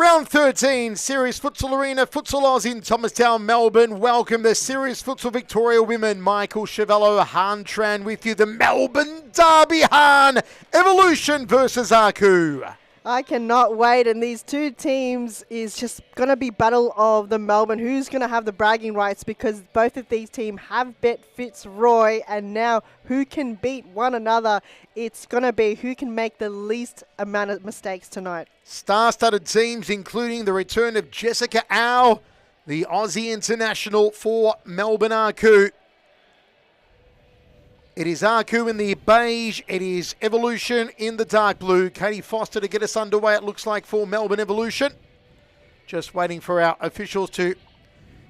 Round 13, Series Futsal Arena, Futsal Oz in Thomastown, Melbourne. Welcome the Series Futsal Victoria Women. Michael Chevello, Han Tran with you. The Melbourne Derby, Han. Evolution versus Aku. I cannot wait, and these two teams is just going to be battle of the Melbourne. Who's going to have the bragging rights, because both of these teams have bet Fitzroy, and now who can beat one another? It's going to be who can make the least amount of mistakes tonight. Star-studded teams, including the return of Jessica Au, the Aussie international for Melbourne Aku. It is Aku in the beige. It is Evolution in the dark blue. Katie Foster to get us underway, it looks like, for Melbourne Evolution. Just waiting for our officials to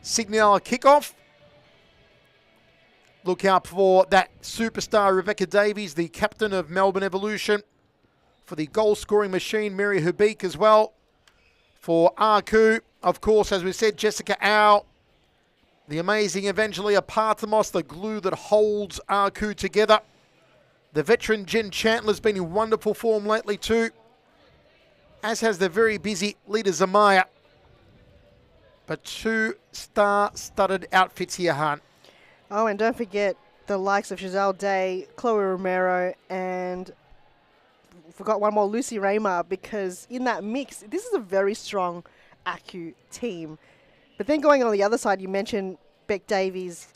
signal a kickoff. Look out for that superstar Rebecca Davies, the captain of Melbourne Evolution. For the goal-scoring machine, Mary Habik as well. For Aku, of course, as we said, Jessica Au. The amazing Evangelia Parthamos, the glue that holds Aku together. The veteran Jen Chandler's been in wonderful form lately too, as has the very busy Lita Zamaya. But two star-studded outfits here, Han. Oh, and don't forget the likes of Giselle Day, Chloe Romero, and forgot one more, Lucy Raymer, because in that mix, this is a very strong Aku team. But then going on the other side, you mentioned Beck Davies,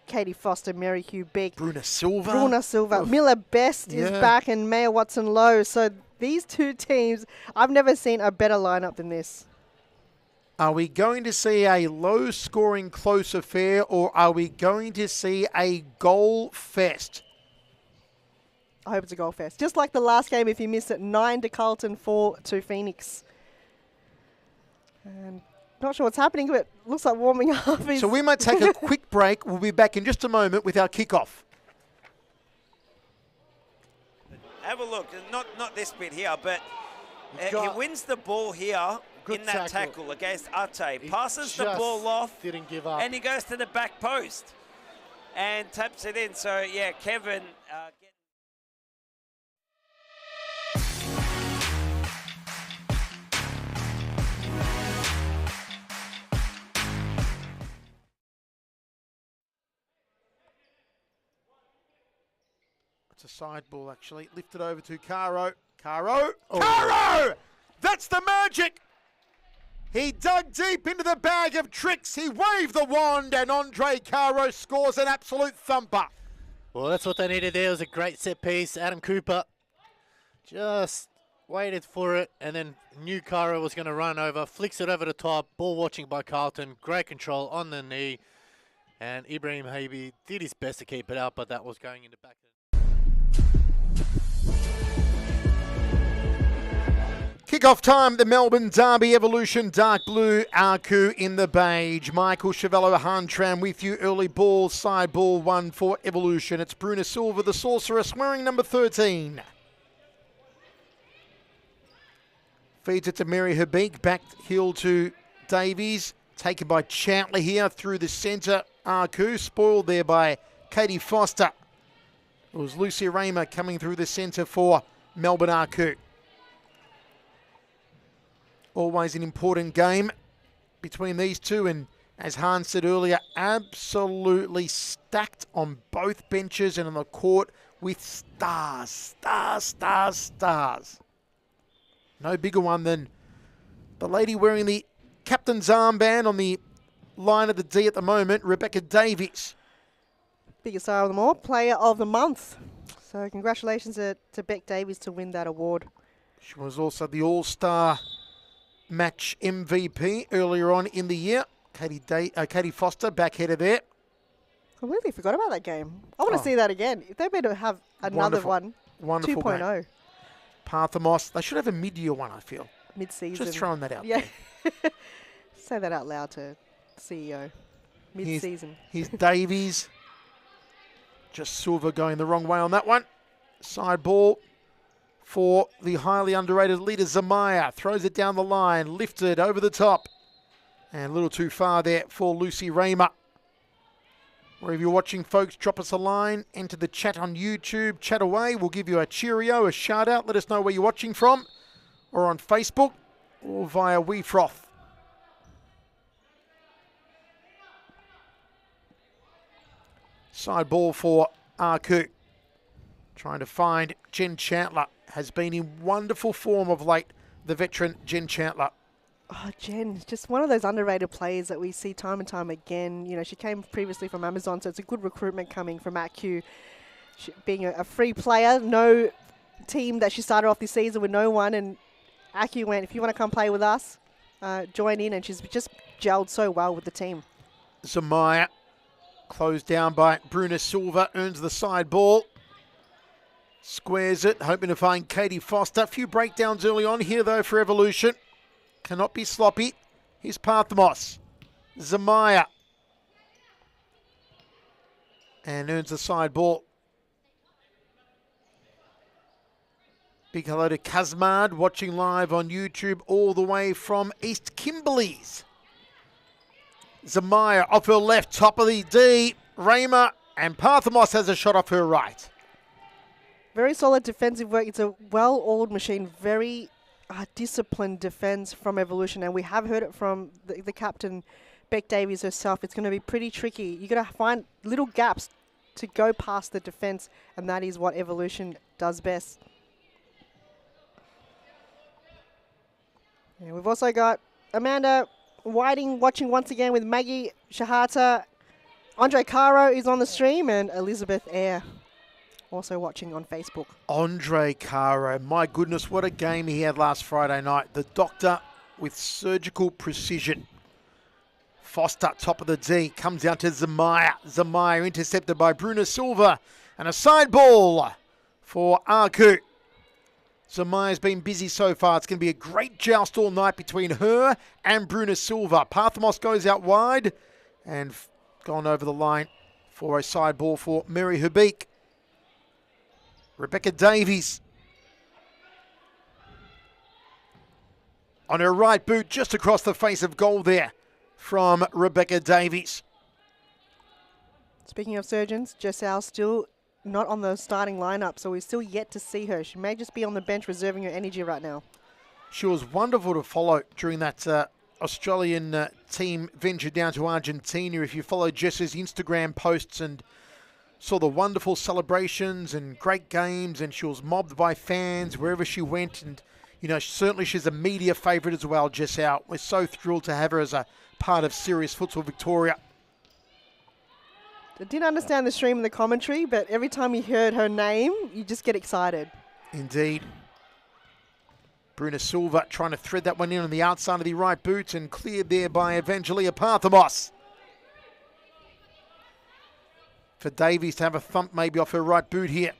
Katie Foster, Mary Hugh Beck. Bruna Silva. Miller Best is back, and Maya Watson-Lowe. So these two teams, I've never seen a better lineup than this. Are we going to see a low-scoring close affair, or are we going to see a goal fest? I hope it's a goal fest. Just like the last game, if you missed it, 9 to Carlton, 4 to Phoenix. And not sure what's happening, but looks like warming up. So we might take a quick break. We'll be back in just a moment with our kickoff. Have a look. Not this bit here, but he wins the ball here in that tackle against Ate. Passes the ball off. Didn't give up. And he goes to the back post and taps it in. So, yeah, Kevin... It's a side ball, actually. Lifted over to Caro. Caro! Oh. Caro! That's the magic! He dug deep into the bag of tricks. He waved the wand, and Andre Caro scores an absolute thumper. Well, that's what they needed there. It was a great set piece. Adam Cooper just waited for it, and then knew Caro was going to run over. Flicks it over the top. Ball watching by Carlton. Great control on the knee. And Ibrahim Habi did his best to keep it out, but that was going in the back. Kickoff time, the Melbourne Derby, Evolution, dark blue, Aku in the beige. Michael Chevello, Han Tran with you. Early ball, side ball, 1 for Evolution. It's Bruna Silva, the sorceress, wearing number 13. Feeds it to Mary Habik, back heel to Davies. Taken by Chantley here through the centre. Aku, spoiled there by Katie Foster. It was Lucy Raymer coming through the centre for Melbourne Aku. Always an important game between these two, and as Han said earlier, absolutely stacked on both benches and on the court with stars. No bigger one than the lady wearing the captain's armband on the line of the D at the moment, Rebecca Davies. Biggest star of them all, player of the month. So congratulations to Beck Davies to win that award. She was also the All-Star match MVP earlier on in the year. Katie Foster backheader there. Completely forgot about that game. I want to see that again. If they better have another one, wonderful 2.0. Parthamos. They should have a mid-year one, I feel. Mid-season. Just throwing that out there. Say that out loud to CEO. Mid-season. Here's Davies. Just Silva going the wrong way on that one. Side ball for the highly underrated Lita Zamaya. Throws it down the line, lifted over the top. And a little too far there for Lucy Raymer. Wherever you're watching, folks, drop us a line. Enter the chat on YouTube. Chat away. We'll give you a cheerio, a shout out. Let us know where you're watching from. Or on Facebook. or via Weefroth. Side ball for Arku. Trying to find Jen Chandler. Has been in wonderful form of late, the veteran Jen Chandler. Oh, Jen, just one of those underrated players that we see time and time again. You know, she came previously from Amazon, so it's a good recruitment coming from ACU. She, being a free player, no team that she started off this season with no one, and ACU went, if you want to come play with us, join in, and she's just gelled so well with the team. Zamaya, closed down by Bruna Silva, earns the side ball. Squares it, hoping to find Katie Foster. A few breakdowns early on here, though, for Evolution. Cannot be sloppy. Here's Parthamos. Zamaya. And earns the side ball. Big hello to Kazmad, watching live on YouTube all the way from East Kimberleys. Zamaya off her left, top of the D. Raymer, and Parthamos has a shot off her right. Very solid defensive work. It's a well-oiled machine. Very disciplined defense from Evolution, and we have heard it from the captain, Beck Davies herself. It's going to be pretty tricky. You've got to find little gaps to go past the defense, and that is what Evolution does best. Yeah, we've also got Amanda Whiting watching once again with Maggie Shahata. Andre Caro is on the stream, and Elizabeth Eyre also watching on Facebook. Andre Caro, my goodness, what a game he had last Friday night. The doctor with surgical precision. Foster, top of the D, comes out to Zamaya. Zamaya intercepted by Bruna Silva. And a side ball for Arku. Zamaya's been busy so far. It's going to be a great joust all night between her and Bruna Silva. Parthamos goes out wide and gone over the line for a side ball for Mary Habik. Rebecca Davies on her right boot, just across the face of goal there from Rebecca Davies. Speaking of surgeons, Jessal still not on the starting lineup, so we're still yet to see her. She may just be on the bench reserving her energy right now. She was wonderful to follow during that Australian team venture down to Argentina. If you follow Jess's Instagram posts and saw the wonderful celebrations and great games, and she was mobbed by fans wherever she went. And, you know, certainly she's a media favourite as well, Jessal. We're so thrilled to have her as a part of Serious Futsal Victoria. I didn't understand the stream and the commentary, but every time you heard her name, you just get excited. Indeed. Bruna Silva trying to thread that one in on the outside of the right boot, and cleared there by Evangelia Parthamos. For Davies to have a thump maybe off her right boot here.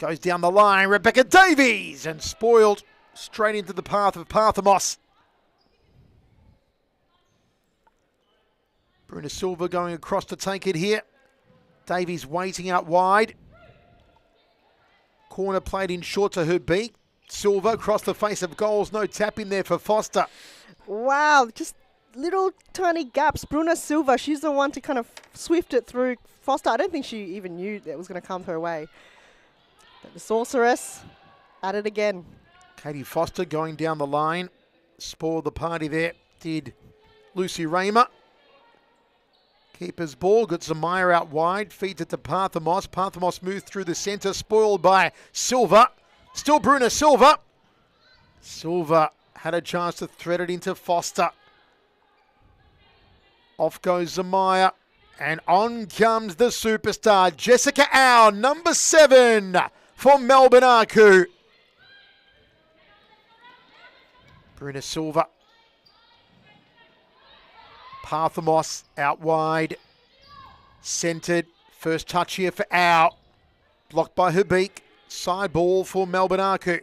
Goes down the line, Rebecca Davies, and spoiled straight into the path of Parthamos. Bruna Silva going across to take it here. Davies waiting out wide. Corner played in short to her beak. Silva across the face of goals. No tap in there for Foster. Wow, just little tiny gaps. Bruna Silva, she's the one to kind of swift it through Foster. I don't think she even knew that was going to come her way. But the Sorceress at it again. Katie Foster going down the line. Spoiled the party there. Did Lucy Raymer. Keeper's ball. Got Zamaya out wide. Feeds it to Parthamos. Parthamos moved through the centre. Spoiled by Silva. Still Bruna Silva. Silva had a chance to thread it into Foster. Off goes Zamaya. And on comes the superstar, Jessica Au, number 7 for Melbourne Arku. Bruna Silva. Parthamos out wide. Centred. First touch here for Au. Blocked by Habik. Side ball for Melbourne Arku.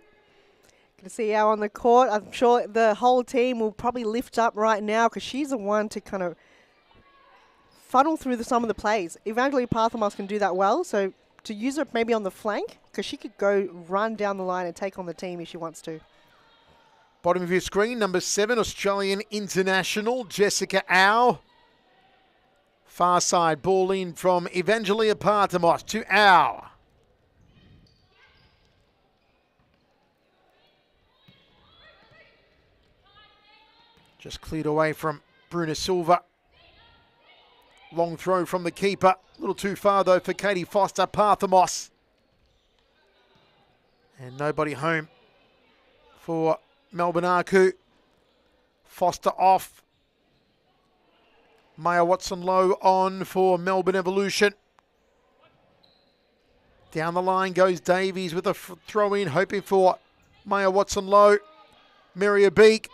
Can see Au on the court. I'm sure the whole team will probably lift up right now because she's the one to kind of funnel through some of the plays. Evangelia Parthamos can do that well, so to use her maybe on the flank, because she could go run down the line and take on the team if she wants to. Bottom of your screen, number 7, Australian international, Jessica Au. Far side ball in from Evangelia Parthamos to Au. Just cleared away from Bruna Silva. Long throw from the keeper. A little too far though for Katie Foster. Parthamos. And nobody home for Melbourne Arku. Foster off. Maya Watson-Lowe on for Melbourne Evolution. Down the line goes Davies with a throw in, hoping for Maya Watson-Lowe. Mary Beek.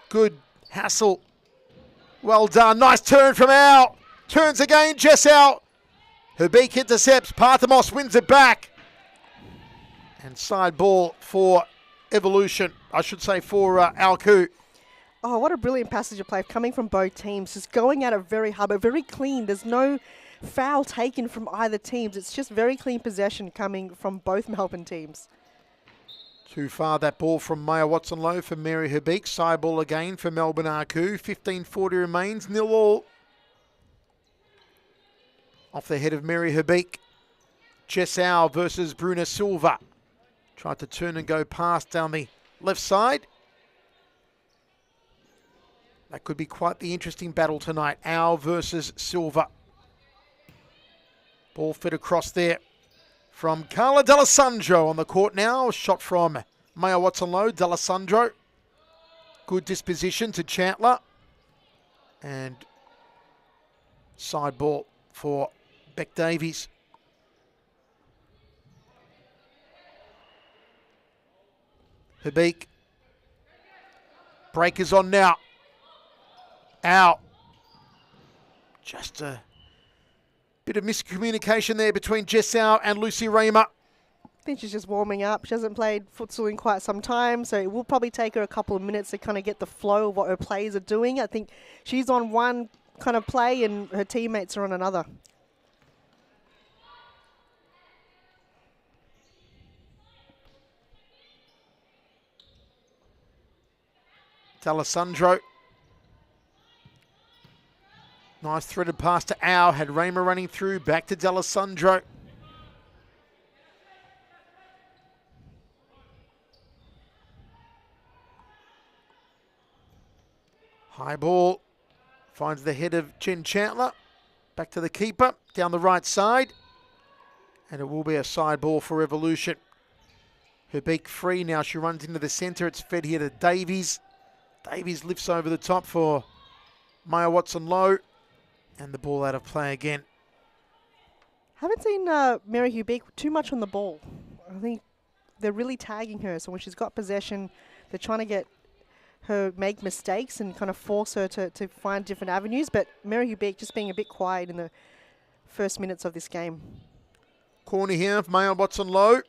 Good hassle. Well done. Nice turn from Al. Turns again, Jess Al. Herbeek intercepts. Parthamos wins it back. And side ball for Evolution. I should say for Alku. Oh, what a brilliant passage of play coming from both teams. Just going at it very hard, but very clean. There's no foul taken from either teams. It's just very clean possession coming from both Melbourne teams. Too far that ball from Maya Watson-Lowe for Mary Herbeek. Side ball again for Melbourne Arku. 15:40 remains, 0-0. Off the head of Mary Herbeek. Jess Au versus Bruna Silva. Tried to turn and go past down the left side. That could be quite the interesting battle tonight. Au versus Silva. Ball fed across there from Carla D'Alessandro on the court now. Shot from Maya Watson-Lowe. D'Alessandro. Good disposition to Chandler. And side ball for Beck Davies. Herbeek. Breakers on now. Out. Just a bit of miscommunication there between Jessau and Lucy Raymer. I think she's just warming up. She hasn't played futsal in quite some time, so it will probably take her a couple of minutes to kind of get the flow of what her players are doing. I think she's on one kind of play and her teammates are on another. D'Alessandro. Nice threaded pass to Au. Had Raymer running through. Back to D'Alessandro. High ball. Finds the head of Jen Chandler. Back to the keeper. Down the right side. And it will be a side ball for Evolution. Herbeek free. Now she runs into the centre. It's fed here to Davies. Davies lifts over the top for Maya Watson-Lowe. And the ball out of play again. Haven't seen Mary Herbeek too much on the ball. I think they're really tagging her. So when she's got possession, they're trying to get her make mistakes and kind of force her to find different avenues. But Mary Herbeek just being a bit quiet in the first minutes of this game. Corner here for Maya Watson-Lowe.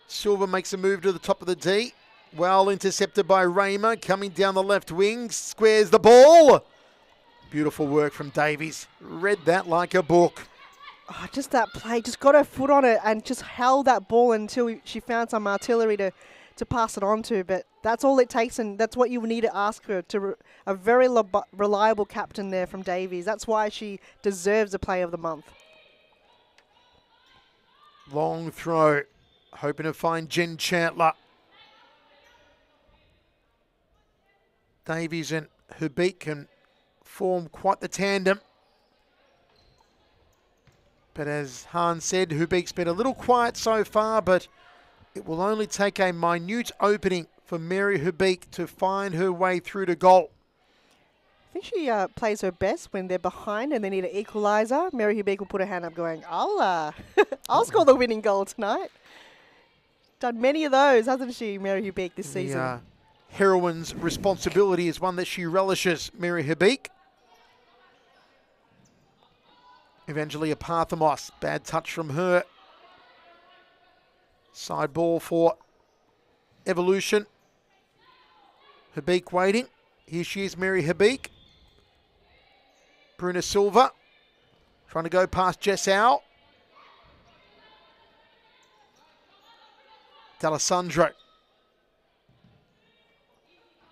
Silva makes a move to the top of the D. Well intercepted by Raymer. Coming down the left wing. Squares the ball. Beautiful work from Davies. Read that like a book. Oh, just that play. Just got her foot on it and just held that ball until she found some artillery to pass it on to. But that's all it takes, and that's what you need to ask her. A very reliable captain there from Davies. That's why she deserves a Player of the Month. Long throw. Hoping to find Jen Chandler. Davies and Herbeek can form quite the tandem. But as Hahn said, Herbeek's been a little quiet so far, but it will only take a minute opening for Mary Herbeek to find her way through to goal. I think she plays her best when they're behind and they need an equaliser. Mary Herbeek will put her hand up going, I'll score the winning goal tonight. Done many of those, hasn't she, Mary Herbeek, this season? Heroine's responsibility is one that she relishes, Mary Herbeek. Evangelia Parthamos, bad touch from her. Side ball for Evolution. Herbeek waiting. Here she is, Mary Herbeek. Bruna Silva trying to go past Jess Au. D'Alessandro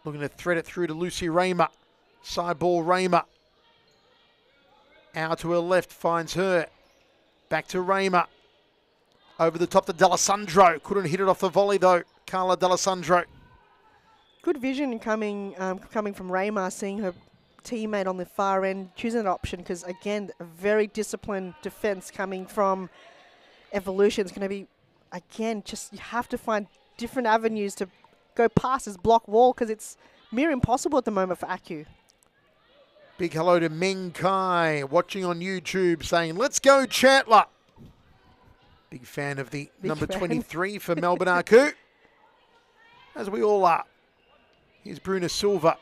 looking to thread it through to Lucy Raymer. Side ball Raymer. Out to her left, finds her. Back to Raymer. Over the top to D'Alessandro. Couldn't hit it off the volley though. Carla D'Alessandro. good vision coming from Raymar, seeing her teammate on the far end choosing an option, because again, a very disciplined defense coming from Evolution is going to be, again, just you have to find different avenues to go past this block wall, because it's near impossible at the moment for Aku. Big hello to Meng Kai, watching on YouTube, saying, let's go Chatler. Big fan of the number 23 for Melbourne Aku, as we all are. Here's Bruna Silva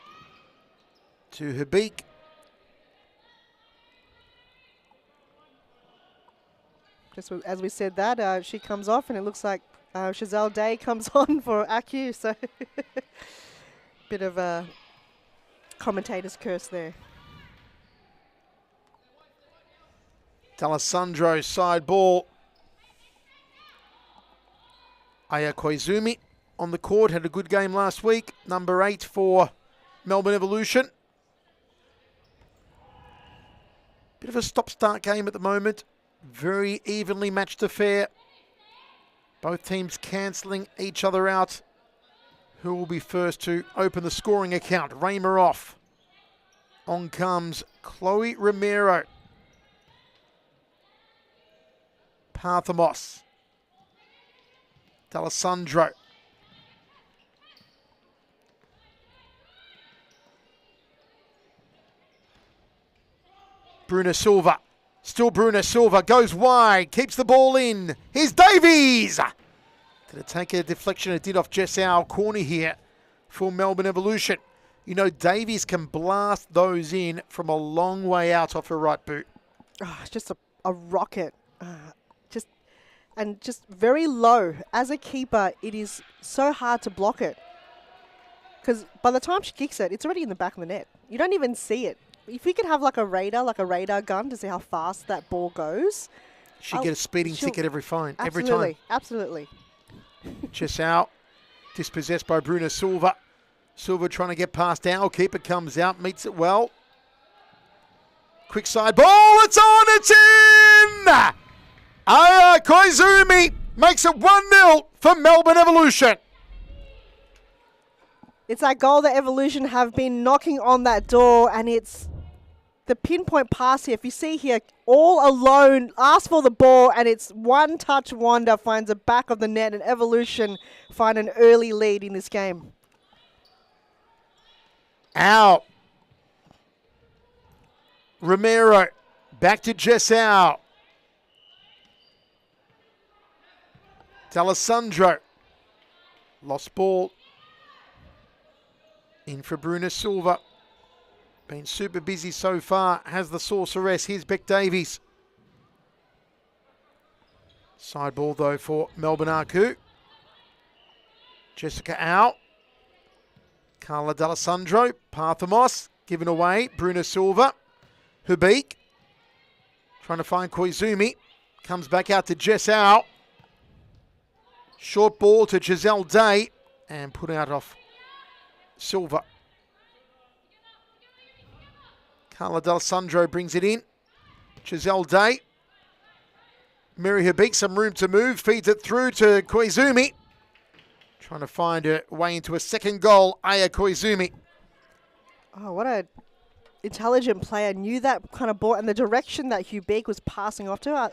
to Habik. Just as we said that, she comes off, and it looks like Chazelle Day comes on for Aku, so bit of a commentator's curse there. D'Alessandro side ball. Aya Koizumi on the court, had a good game last week. Number 8 for Melbourne Evolution. Bit of a stop-start game at the moment. Very evenly matched affair. Both teams cancelling each other out. Who will be first to open the scoring account? Raymer off. On comes Chloe Romero. Parthamos. D'Alessandro. Bruna Silva. Still Bruna Silva. Goes wide. Keeps the ball in. Here's Davies. Did it take a deflection? It did off Jessau. Corner here for Melbourne Evolution. You know, Davies can blast those in from a long way out off her right boot. Oh, it's just a rocket. Just very low. As a keeper, it is so hard to block it, because by the time she kicks it, it's already in the back of the net. You don't even see it. If we could have like a radar gun to see how fast that ball goes, she'd get a speeding ticket every time. Absolutely. Chess out. Dispossessed by Bruna Silva. Silva trying to get past our keeper, comes out, meets it well. Quick side ball, it's on, it's in! Aya Koizumi makes it 1-0 for Melbourne Evolution. It's that goal that Evolution have been knocking on that door, and it's the pinpoint pass here. If you see here, all alone, asks for the ball, and it's one touch wonder, finds the back of the net, and Evolution find an early lead in this game. Out. Romero, back to Jessau. D'Alessandro. Lost ball. In for Bruna Silva. Been super busy so far. Has the sorceress. Here's Beck Davies. Side ball though for Melbourne Aku. Jessica out. Carla D'Alessandro. Parthamos. Given away. Bruna Silva. Habik. Trying to find Koizumi. Comes back out to Jessau. Short ball to Giselle Day. And put out off Silva. Carla D'Alessandro brings it in. Giselle Day. Mary Habik, some room to move. Feeds it through to Koizumi. Trying to find her way into a second goal. Aya Koizumi. Oh, what a intelligent player. Knew that kind of ball, and the direction that Habik was passing off to her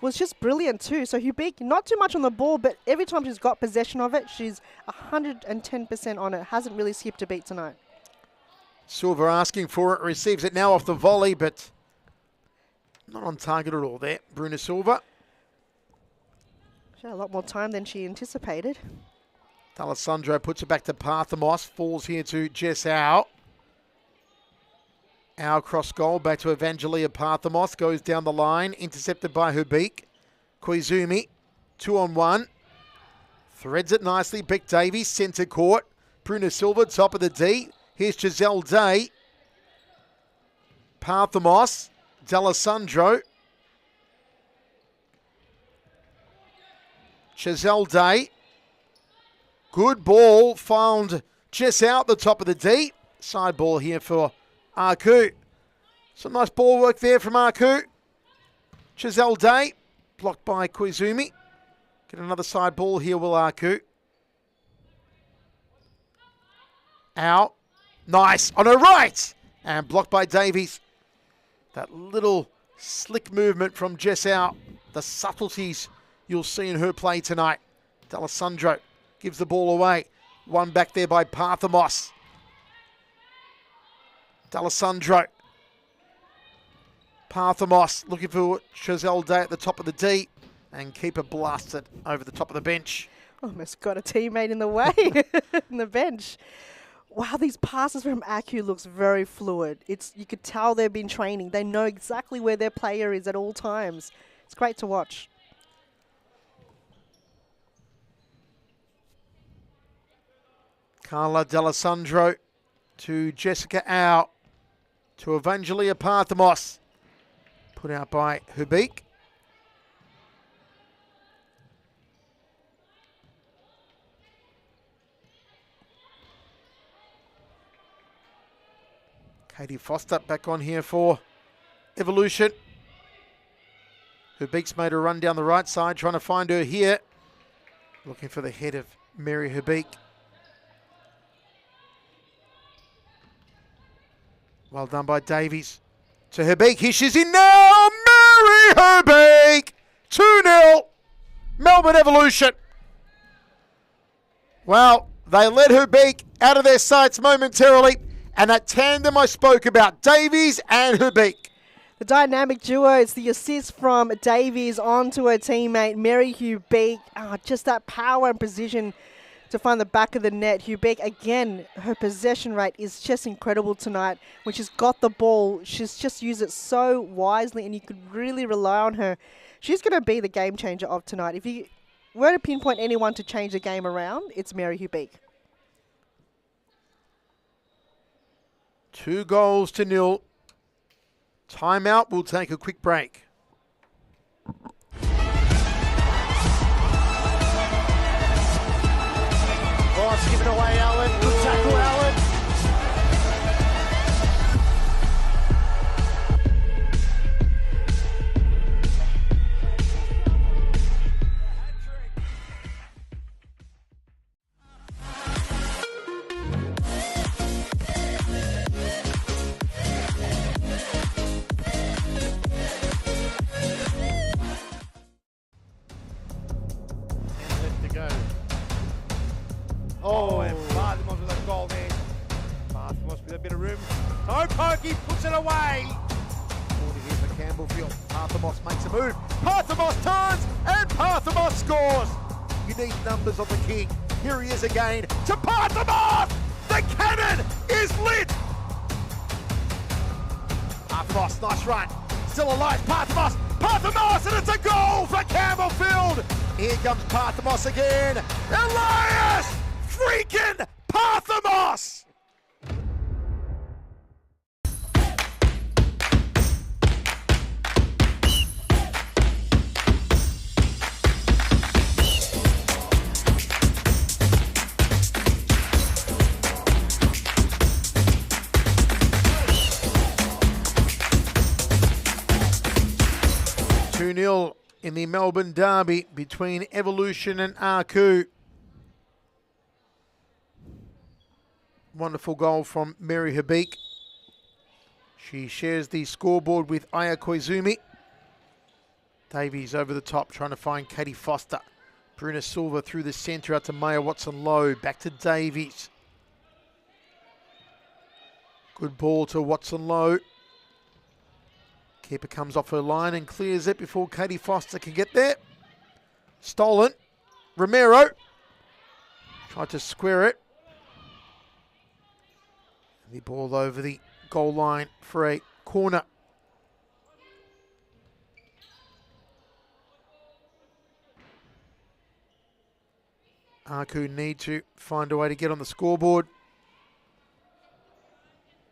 was just brilliant too. So Habik, not too much on the ball, but every time she's got possession of it, she's 110% on it. Hasn't really skipped a beat tonight. Silva asking for it, receives it now off the volley, but not on target at all there. Bruna Silva. She had a lot more time than she anticipated. D'Alessandro puts it back to Parthamos, falls here to Jessau. Our cross goal back to Evangelia Parthamos, goes down the line, intercepted by Habik. Koizumi, 2-on-1. Threads it nicely, Beck Davies, centre court. Bruna Silva, top of the D. Here's Giselle Day. Parthamos, D'Alessandro. Giselle Day. Good ball, found Jess out the top of the D. Side ball here for Aku. Some nice ball work there from Aku. Giselle Day, blocked by Koizumi. Get another side ball here, will Aku. Out. Nice. On her right. And blocked by Davies. That little slick movement from Jess Out. The subtleties you'll see in her play tonight. D'Alessandro gives the ball away. One back there by Parthamos. D'Alessandro. Parthamos looking for Chazelle Day at the top of the D. And keeper blasted over the top of the bench. Almost got a teammate in the way in the bench. Wow, these passes from Aku looks very fluid. You could tell they've been training. They know exactly where their player is at all times. It's great to watch. Carla D'Alessandro to Jessica Au to Evangelia Parthamos. Put out by Hubik. Katie Foster back on here for Evolution. Hubik's made a run down the right side, trying to find her here. Looking for the head of Mary Hubik. Well done by Davies. To Hubik, here she's in now! Mary Hubik! 2-0, Melbourne Evolution. Well, they let Hubik out of their sights momentarily. And that tandem I spoke about, Davies and Hubik. The dynamic duo, it's the assist from Davies onto her teammate, Mary Hubik. Just that power and precision to find the back of the net. Hubik, again, her possession rate is just incredible tonight. When she's got the ball, she's just used it so wisely, and you could really rely on her. She's going to be the game changer of tonight. If you were to pinpoint anyone to change the game around, it's Mary Hubik. 2-0. Timeout. We'll take a quick break. Oh, it's given away, Allen. Good tackle, Allen. Oh, and Parthamos with a goal there. Parthamos with a bit of room. No pokey, puts it away. 40 here for Campbellfield. Parthamos makes a move. Parthamos turns and Parthamos scores. You need numbers on the king. Here he is again to Parthamos. The cannon is lit. Parthamos, nice run. Still alive, Parthamos. Parthamos, and it's a goal for Campbellfield. Here comes Parthamos again. Elias freaking Parthamos. In the Melbourne derby between Evolution and Aku. Wonderful goal from Mary Hubik. She shares the scoreboard with Aya Koizumi. Davies over the top trying to find Katie Foster. Bruna Silva through the centre out to Maya Watson-Lowe. Back to Davies. Good ball to Watson-Lowe. Keeper comes off her line and clears it before Katie Foster can get there. Stolen. Romero. Tried to square it. And the ball over the goal line for a corner. Aku need to find a way to get on the scoreboard.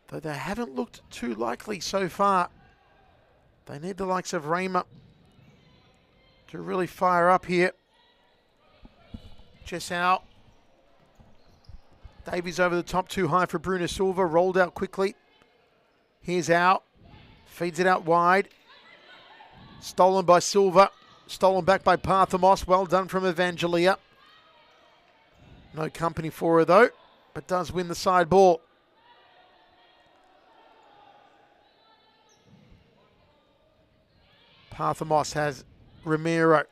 Though they haven't looked too likely so far. They need the likes of Raymer to really fire up here. Jess out. Davies over the top, too high for Bruna Silva. Rolled out quickly. Here's out. Feeds it out wide. Stolen by Silva. Stolen back by Parthamos. Well done from Evangelia. No company for her though. but does win the side ball. Parthamos has Romero.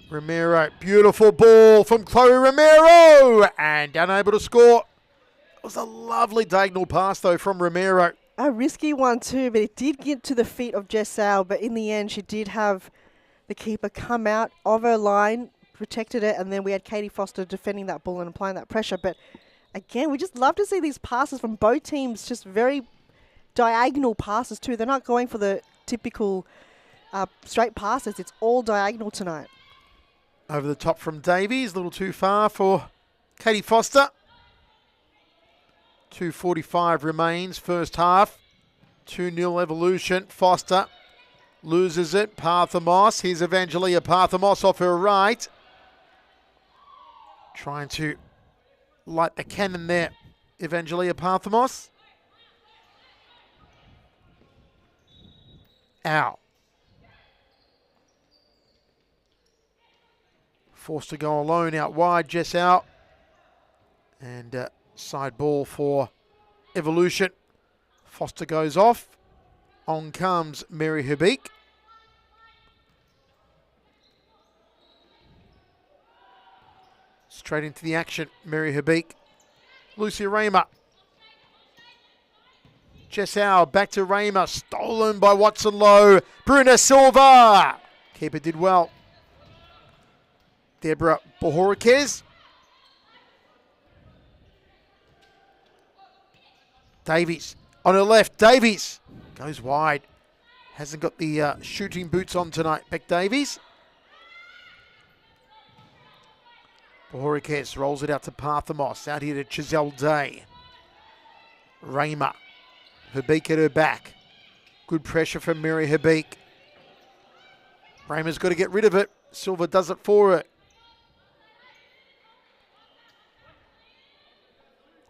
Romero, beautiful ball from Chloe Romero, and unable to score. It was a lovely diagonal pass, though, from Romero. A risky one too, but it did get to the feet of Jessal, but in the end she did have the keeper come out of her line, protected it, and then we had Katie Foster defending that ball and applying that pressure. But again, we just love to see these passes from both teams, just very diagonal passes too. They're not going for the typical straight passes. It's all diagonal tonight. Over the top from Davies, a little too far for Katie Foster. 2:45 remains, first half. 2-0 Evolution. Foster loses it. Parthamos. Here's Evangelia Parthamos off her right. Trying to light the cannon there. Evangelia Parthamos. Ow. Forced to go alone out wide. Jess out. And side ball for Evolution. Foster goes off. On comes Mary Habik. Straight into the action, Mary Habik. Lucy Raymer. Jessau back to Raymer. Stolen by Watson Lowe. Bruna Silva. Keeper did well. Deborah Bohorquez. Davies on her left. Davies goes wide. Hasn't got the shooting boots on tonight. Beck Davies. Bohorquez rolls it out to Parthamos. Out here to Chiselle Day. Raymer. Habik at her back. Good pressure from Mary Habik. Raymer's got to get rid of it. Silva does it for her.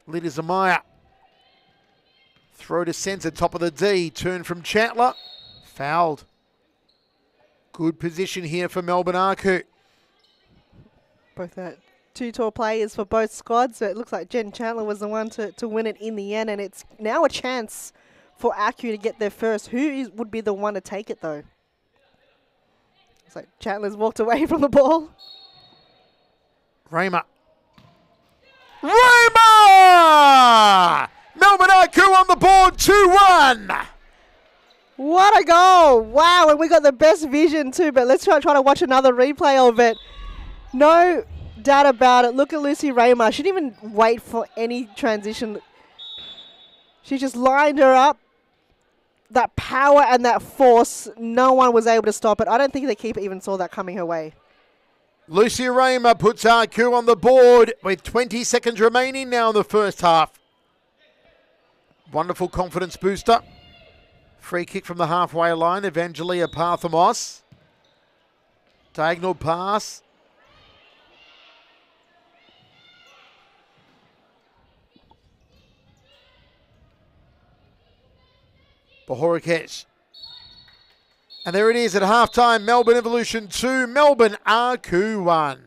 Lydia Zamaya. Throw to centre, top of the D. Turn from Chandler. Fouled. Good position here for Melbourne Arcu. Both two tall players for both squads. So it looks like Jen Chandler was the one to win it in the end. And it's now a chance for Arcu to get there first. Who would be the one to take it, though? It's like Chandler's walked away from the ball. Raymer. Raymer! Melbourne Arcu on the board, 2-1. What a goal. Wow, and we got the best vision too, but let's try to watch another replay of it. No doubt about it. Look at Lucy Raymer. She didn't even wait for any transition. She just lined her up. That power and that force, no one was able to stop it. I don't think the keeper even saw that coming her way. Lucy Raymer puts Arcu on the board with 20 seconds remaining now in the first half. Wonderful confidence booster. Free kick from the halfway line. Evangelia Parthamos. Diagonal pass. Bohorquez. And there it is at halftime. Melbourne Evolution 2, Melbourne Arcu 1.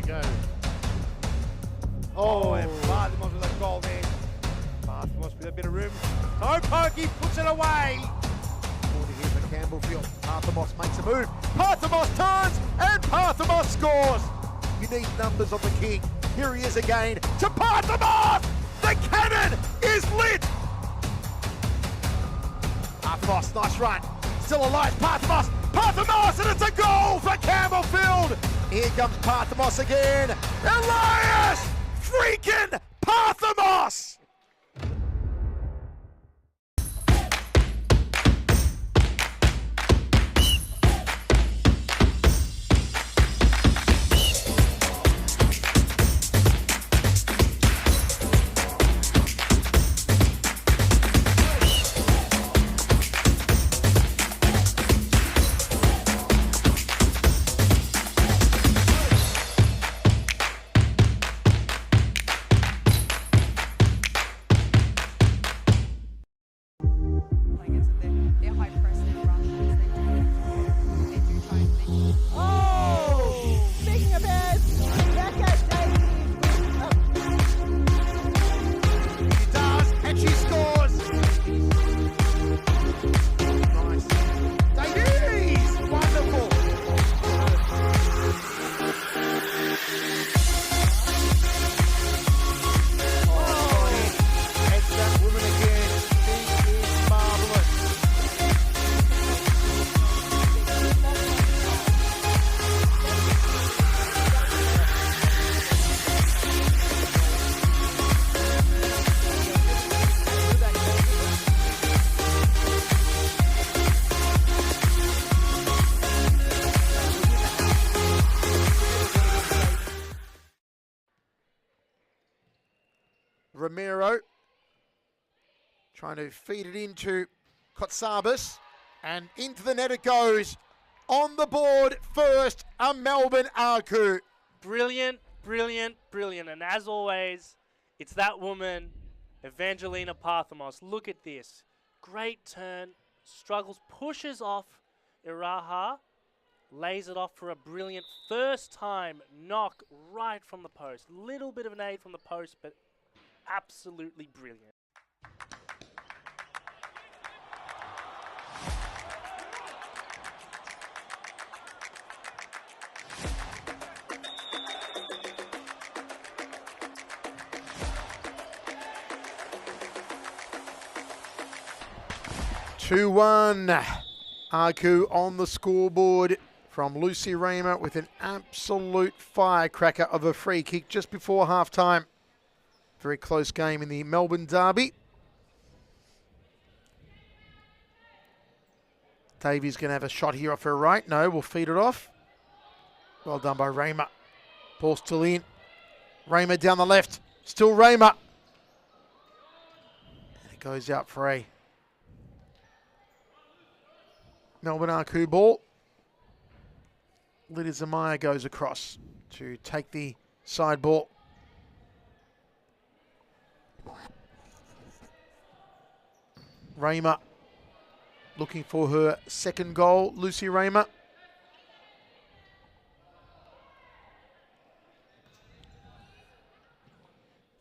Go. Oh, and Parthamos with a goal there. Parthamos with a bit of room. No pokey, puts it away. Corner here for Campbellfield. Parthamos makes a move. Parthamos turns and Parthamos scores. You need numbers on the king. Here he is again to Parthamos. The cannon is lit. Parthamos, nice run. Still alive, Parthamos. Parthamos, and it's a goal for Campbellfield. Here comes Parthamos again. Elias freaking Parthamos. Oh! Romero trying to feed it into Kotsabis, and into the net it goes. On the board first, a Melbourne Aku. Brilliant, brilliant, brilliant. And as always, it's that woman, Evangelina Parthamos. Look at this. Great turn, struggles, pushes off Iraha, lays it off for a brilliant first time knock right from the post. Little bit of an aid from the post, but absolutely brilliant. Two 2-1. Aku on the scoreboard from Lucy Raymer with an absolute firecracker of a free kick just before halftime. Very close game in the Melbourne derby. Davies going to have a shot here off her right. No, we'll feed it off. Well done by Raymer. Ball still in. Raymer down the left. Still Raymer. And it goes out for a Melbourne Aku ball. Lydia Zamaya goes across to take the side ball. Raymer looking for her second goal. Lucy Raymer.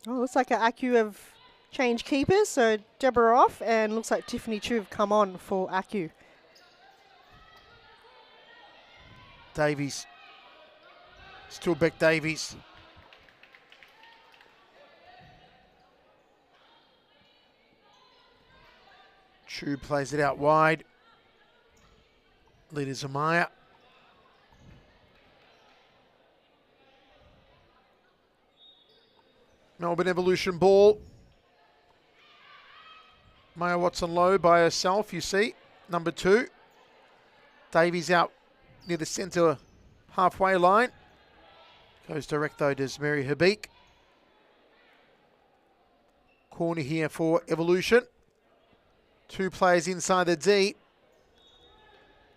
Oh, looks like Aku have changed keepers, so Deborah off, and looks like Tiffany Chu have come on for Aku. Davies. Still Beck Davies. Chu plays it out wide. Lydia Zamaya. Melbourne Evolution ball. Maya Watson low by herself, you see. Number 2. Davies out near the centre halfway line. Goes direct though, does Mary Habik. Corner here for Evolution. 2 players inside the D.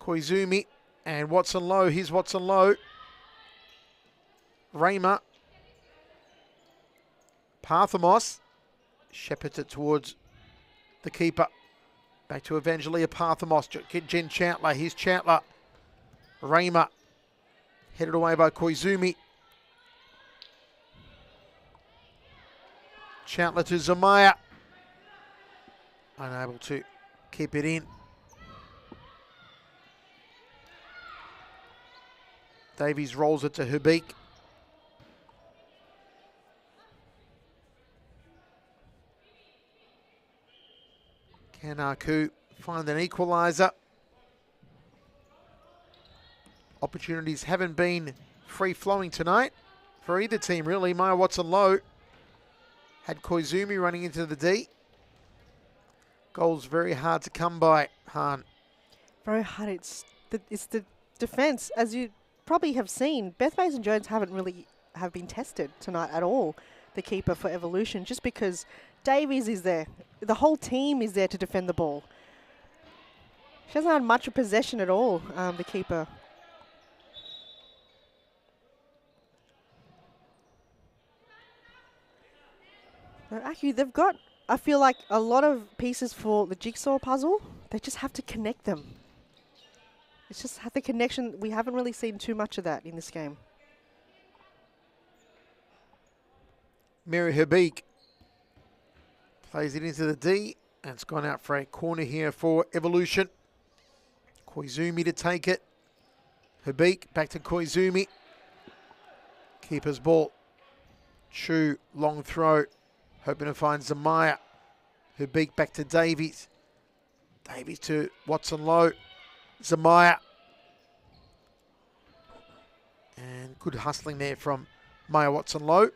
Koizumi and Watson low. Here's Watson low. Raymer. Parthamos. Shepherds it towards the keeper. Back to Evangelia Parthamos. Jen Chandler. Here's Chandler. Raymer. Headed away by Koizumi. Chandler to Zamaya. Unable to keep it in. Davies rolls it to Habik. Can Aku find an equaliser? Opportunities haven't been free-flowing tonight for either team, really. Maya Watson low. Had Koizumi running into the D. Goals very hard to come by, Han. Very hard. It's the defence. As you probably have seen, Beth Mason-Jones haven't really been tested tonight at all, the keeper for Evolution, just because Davies is there. The whole team is there to defend the ball. She hasn't had much of possession at all, the keeper. Actually, they've got, I feel like, a lot of pieces for the jigsaw puzzle. They just have to connect them. It's just the connection. We haven't really seen too much of that in this game. Mary Habik plays it into the D, and it's gone out for a corner here for Evolution. Koizumi to take it. Habik back to Koizumi. Keeper's ball. Chu, long throw. Hoping to find Zamaya. Habik back to Davies. Davies to Watson low. Zamaya. And good hustling there from Maya Watson low.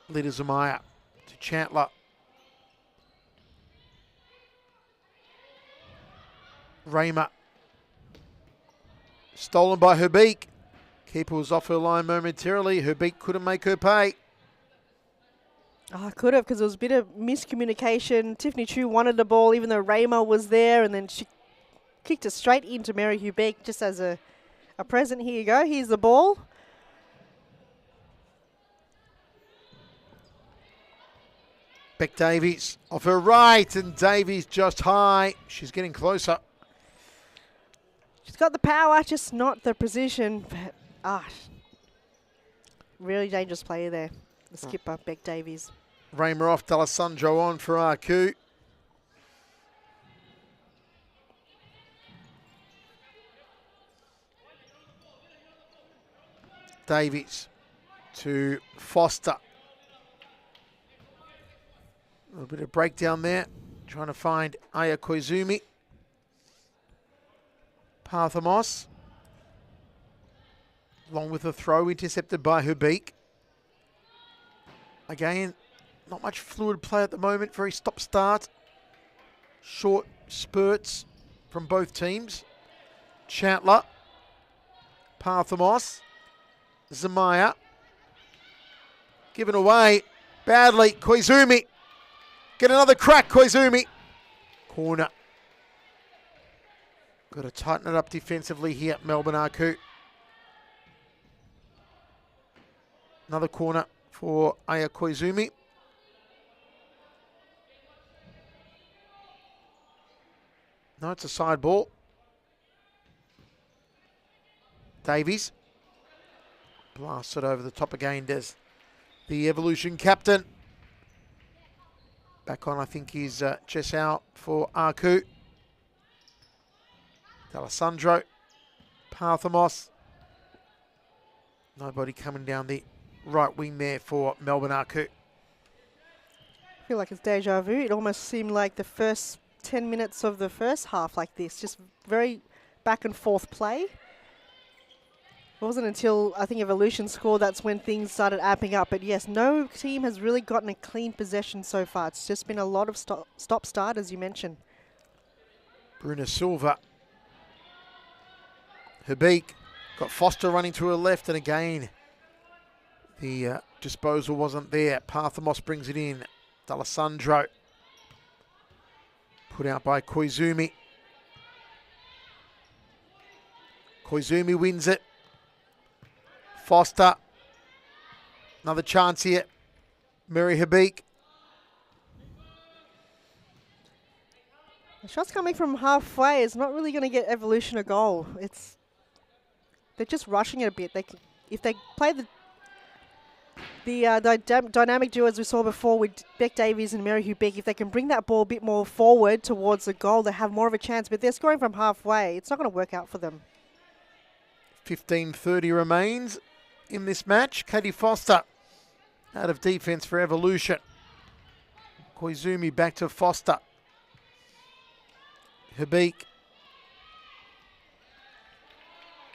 Lydia Zamaya to Chandler. Raymer. Stolen by Herbeek. Keeper was off her line momentarily. Herbeek couldn't make her pay. Oh, I could have, because there was a bit of miscommunication. Tiffany Chu wanted the ball even though Raymer was there, and then she kicked it straight into Mary Herbeek just as a present. Here you go. Here's the ball. Beck Davies off her right, and Davies just high. She's getting closer. She's got the power, just not the precision. But, really dangerous player there. The skipper, Beck Davies. Raymer off, D'Alessandro on for RQ. Davies to Foster. A little bit of breakdown there. Trying to find Aya Koizumi. Parthamos. Along with a throw intercepted by Herbeek. Again, not much fluid play at the moment. Very stop-start. Short spurts from both teams. Chandler. Parthamos. Zamaya. Given away badly. Koizumi. Get another crack, Koizumi. Corner. Got to tighten it up defensively here, Melbourne RQ. Another corner for Aya Koizumi. No, it's a side ball. Davies. Blasts it over the top again, does the Evolution captain. Back on, I think, is Jessau for RQ. D'Alessandro. Parthamos. Nobody coming down the right wing there for Melbourne RQ. I feel like it's deja vu. It almost seemed like the first 10 minutes of the first half like this. Just very back and forth play. It wasn't until, I think, Evolution scored that's when things started amping up. But yes, no team has really gotten a clean possession so far. It's just been a lot of stop-start, as you mentioned. Bruna Silva. Herbeek got Foster running to her left, and again, the disposal wasn't there. Parthamos brings it in. D'Alessandro. Put out by Koizumi. Koizumi wins it. Foster. Another chance here. Mary Herbeek. The shot's coming from halfway. It's not really going to get Evolution a goal. They're just rushing it a bit. If they play the dynamic duo as we saw before with Beck Davies and Mary Herbeek, if they can bring that ball a bit more forward towards the goal, they have more of a chance. But they're scoring from halfway. It's not going to work out for them. 15:30 remains in this match. Katie Foster out of defence for Evolution. Koizumi back to Foster. Herbeek.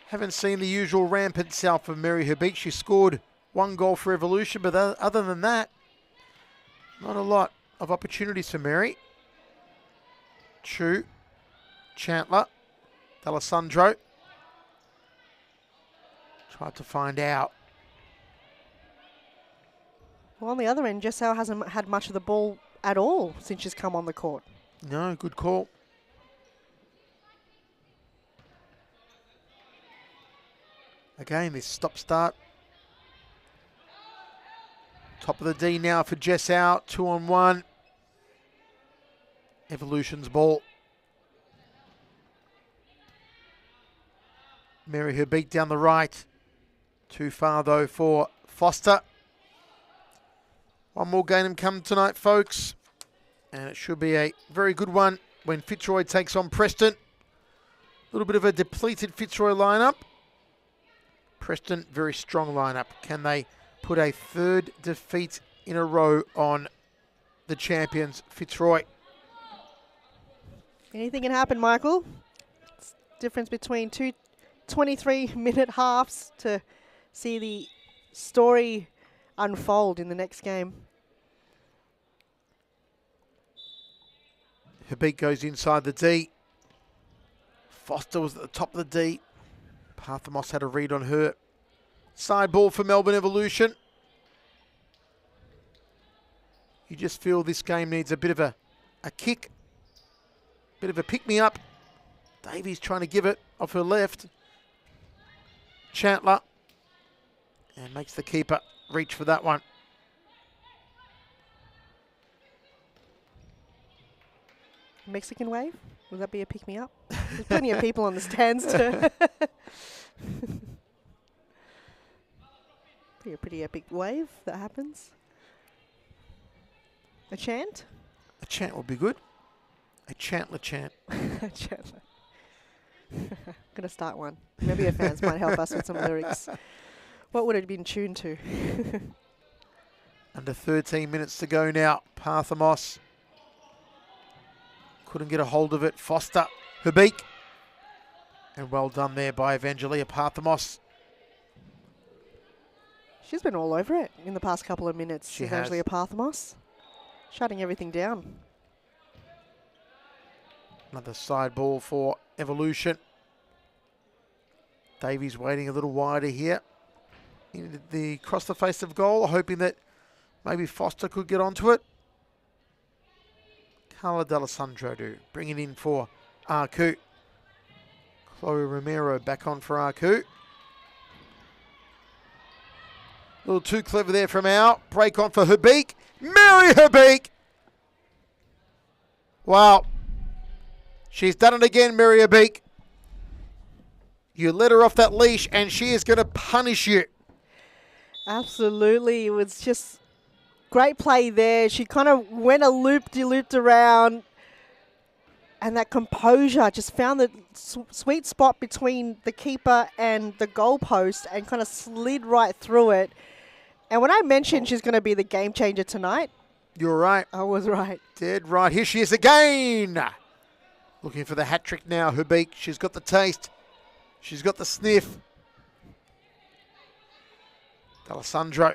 Haven't seen the usual rampant self of Mary Herbeek. She scored one goal for Evolution, but other than that, not a lot of opportunities for Mary. Chu. Chandler. D'Alessandro. Tried to find out. Well, on the other end, Jessau hasn't had much of the ball at all since she's come on the court. No, good call. Again, this stop-start. Top of the D now for Jessau. 2-on-1. Evolution's ball. Mary Herbeek down the right. Too far, though, for Foster. One more game come tonight, folks. And it should be a very good one when Fitzroy takes on Preston. A little bit of a depleted Fitzroy lineup. Preston, very strong lineup. Can they put a third defeat in a row on the champions, Fitzroy? Anything can happen, Michael. It's difference between two 23-minute halves to see the story unfold in the next game. Herbeek goes inside the D. Foster was at the top of the D. Parthamos had a read on her. Side ball for Melbourne Evolution. You just feel this game needs a bit of a kick. Bit of a pick-me-up. Davies trying to give it off her left. Chandler. And makes the keeper reach for that one. Mexican wave? Would that be a pick-me-up? There's plenty of people on the stands to... Be a pretty epic wave that happens. A chant? A chant would be good. A Chandler chant. A Chandler. Gonna start one. Maybe your fans might help us with some lyrics. What would it have been tuned to? Under 13 minutes to go now. Parthamos couldn't get a hold of it. Foster, Habik. And well done there by Evangelia Parthamos. She's been all over it in the past couple of minutes. She Evangelia has. Parthamos. Shutting everything down. Another side ball for Evolution. Davies waiting a little wider here. Across the face of goal, hoping that maybe Foster could get onto it. Carla D'Alessandro bringing in for Arku. Chloe Romero back on for Arku. A little too clever there from Al. Break on for Habik. Mary Habik. Wow. She's done it again, Mary Habik. You let her off that leash and she is going to punish you. Absolutely. It was just great play there. She kind of went a loop-de-looped around. And that composure, just found the sweet spot between the keeper and the goalpost and kind of slid right through it. And when I mentioned she's going to be the game changer tonight, you're right. I was right. Dead right. Here she is again. Looking for the hat trick now, Habik. She's got the taste. She's got the sniff. D'Alessandro.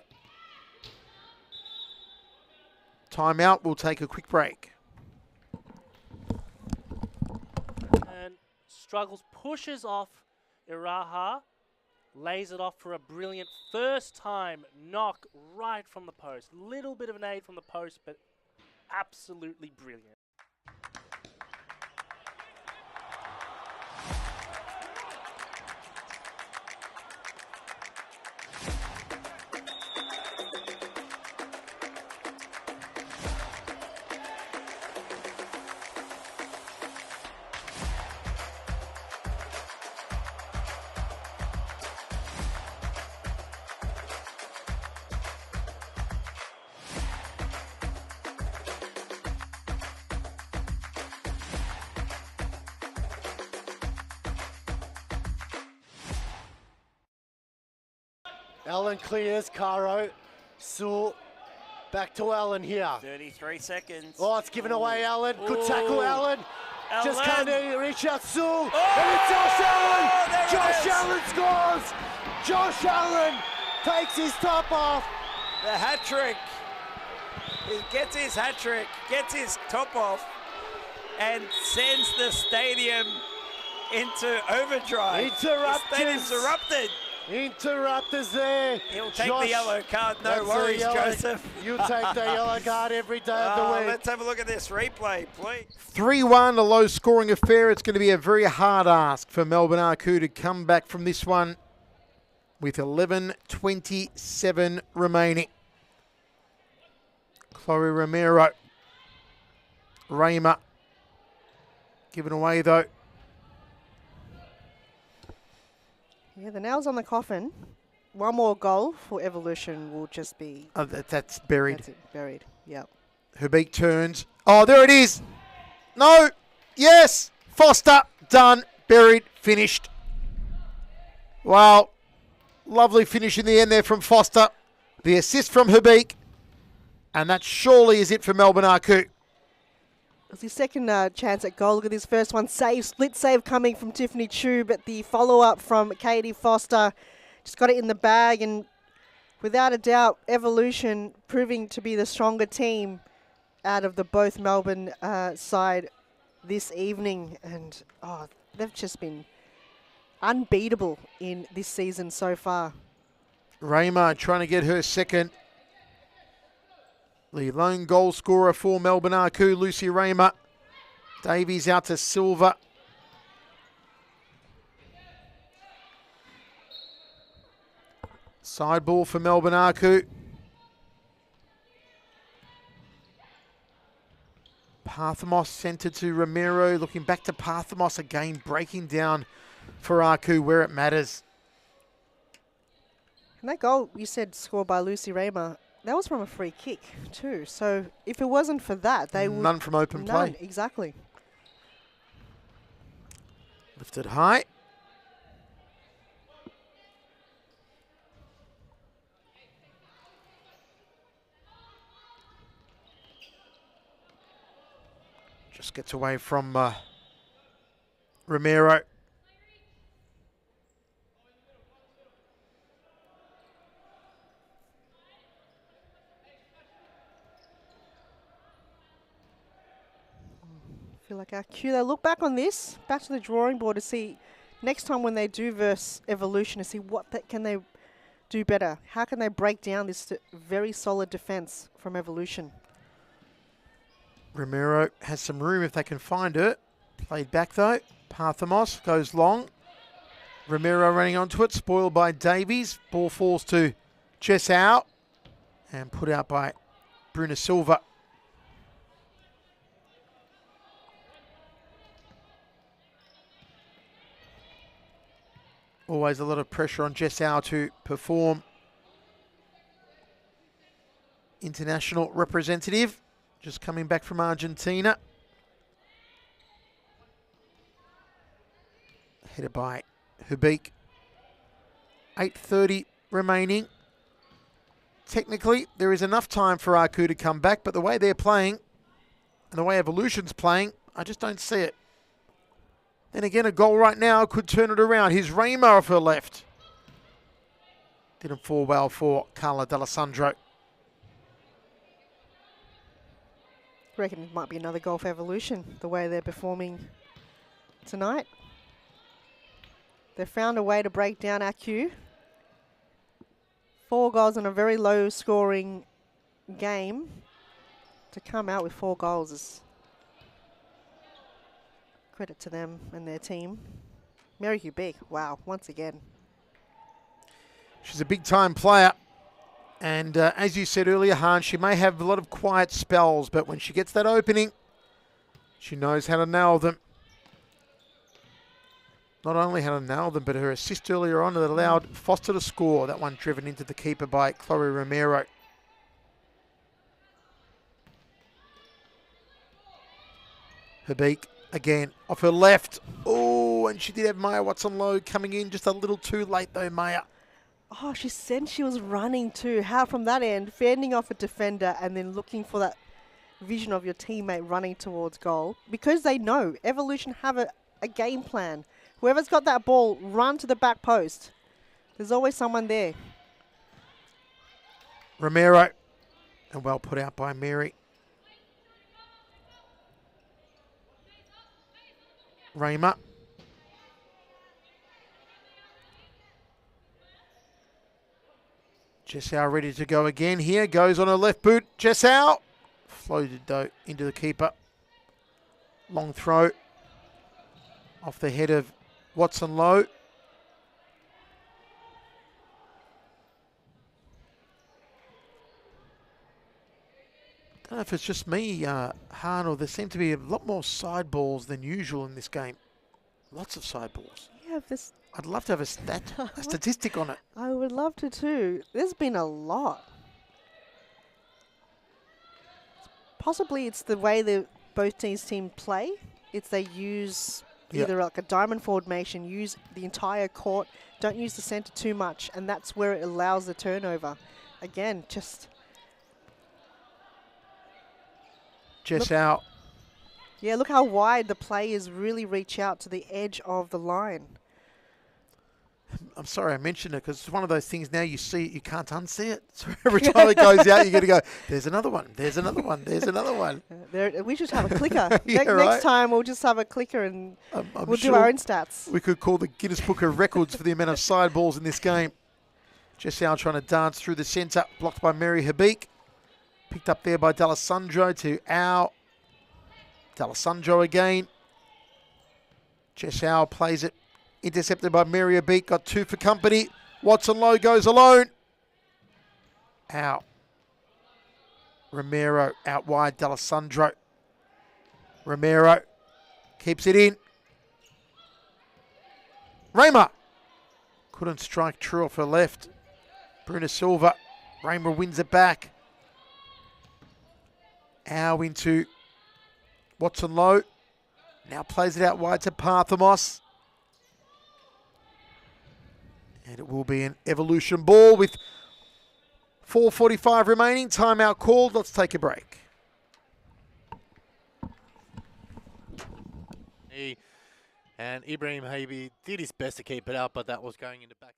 Timeout. We'll take a quick break. And struggles, pushes off Iraha, lays it off for a brilliant first time knock right from the post. Little bit of an aid from the post, but absolutely brilliant. Allen clears, Caro. Sewell, back to Allen here. 33 seconds. Oh, it's given away, Allen. Good tackle, Allen. Just can't reach out, Sewell. Oh! And it's Josh Allen. There Josh it is. Allen scores. Josh Allen takes his top off. The hat trick. He gets his hat trick, gets his top off, and sends the stadium into overdrive. The stadium's erupted. Interrupters there. He'll take the yellow card, no worries, Joseph. You take the yellow card every day of the week. Let's have a look at this replay, please. 3-1, a low-scoring affair. It's going to be a very hard ask for Melbourne Arku to come back from this one with 11:27 remaining. Chloe Romero. Raymer. Given away, though. Yeah, the nail's on the coffin. One more goal for Evolution will just be... Oh, that's buried. That's it, buried, yep. Habik turns. Oh, there it is. No. Yes. Foster. Done. Buried. Finished. Wow. Lovely finish in the end there from Foster. The assist from Habik. And that surely is it for Melbourne Arku. It was his second chance at goal. Look at this first one. Split save coming from Tiffany Chu, but the follow-up from Katie Foster just got it in the bag. And without a doubt, Evolution proving to be the stronger team out of the both Melbourne side this evening. And they've just been unbeatable in this season so far. Raymer trying to get her second. The lone goal scorer for Melbourne Arku, Lucy Raymer. Davies out to Silva. Side ball for Melbourne Arku. Parthamos centred to Romero. Looking back to Parthamos again, breaking down for Arku where it matters. And that goal you said scored by Lucy Raymer, that was from a free kick too. So if it wasn't for that, they would... None from open None, play. exactly. Lifted high. Just gets away from Romero. I feel like our cue, they look back on this, back to the drawing board to see next time when they do verse Evolution to see what can they do better. How can they break down this very solid defense from Evolution? Romero has some room if they can find it. Played back though. Parthamos goes long. Romero running onto it, spoiled by Davies. Ball falls to Jess out and put out by Bruna Silva. Always a lot of pressure on Jess Au to perform. International representative, just coming back from Argentina. Headed by Hubik. 8:30 remaining. Technically, there is enough time for Arku to come back, but the way they're playing and the way Evolution's playing, I just don't see it. Then again, a goal right now could turn it around. Here's Raymer off her left. Didn't fall well for Carla D'Alessandro. I reckon it might be another goal for Evolution, the way they're performing tonight. They found a way to break down AQ. 4 goals in a very low scoring game. To come out with 4 goals is credit to them and their team. Mary Hubik, wow, once again. She's a big-time player. And as you said earlier, Han, she may have a lot of quiet spells, but when she gets that opening, she knows how to nail them. Not only how to nail them, but her assist earlier on that allowed Foster to score. That one driven into the keeper by Chloe Romero. Hubik again off her left. Oh, and she did have Maya Watson-Lowe coming in just a little too late though, Maya. Oh, she said she was running too. How from that end, fending off a defender and then looking for that vision of your teammate running towards goal. Because they know Evolution have a game plan. Whoever's got that ball, run to the back post. There's always someone there. Romero. And well put out by Mary. Raymer. Jessau ready to go again here. Goes on her left boot. Jessau. Floated though into the keeper. Long throw. Off the head of Watson-Lowe. Don't know if it's just me, Han, or there seem to be a lot more side balls than usual in this game. Lots of side balls. Yeah, this. I'd love to have a statistic on it. I would love to too. There's been a lot. Possibly it's the way that both teams play. It's they use either like a diamond formation, use the entire court, don't use the centre too much, and that's where it allows the turnover. Again, just... Out. Yeah, look how wide the players really reach out to the edge of the line. I'm sorry I mentioned it because it's one of those things now you see it, you can't unsee it. So every time it goes out, you're going to go, there's another one, there's another one, there's another one. We should have a clicker. Yeah, right. Next time we'll just have a clicker and I'm we'll sure do our own stats. we could call the Guinness Book of Records for the amount of side balls in this game. Jessau trying to dance through the centre, blocked by Mary Habik. Picked up there by D'Alessandro to Au. D'Alessandro again. Jessau plays it. Intercepted by Mary Habik. Got 2 for company. Watson Lowe goes alone. Out. Romero out wide. D'Alessandro. Romero keeps it in. Raymer couldn't strike true off her left. Bruna Silva. Raymer wins it back. Au into Watson Lowe. Now plays it out wide to Parthamos. And it will be an Evolution ball with 4:45 remaining. Timeout called. Let's take a break. And Ibrahim Habib did his best to keep it out, but that was going in the back.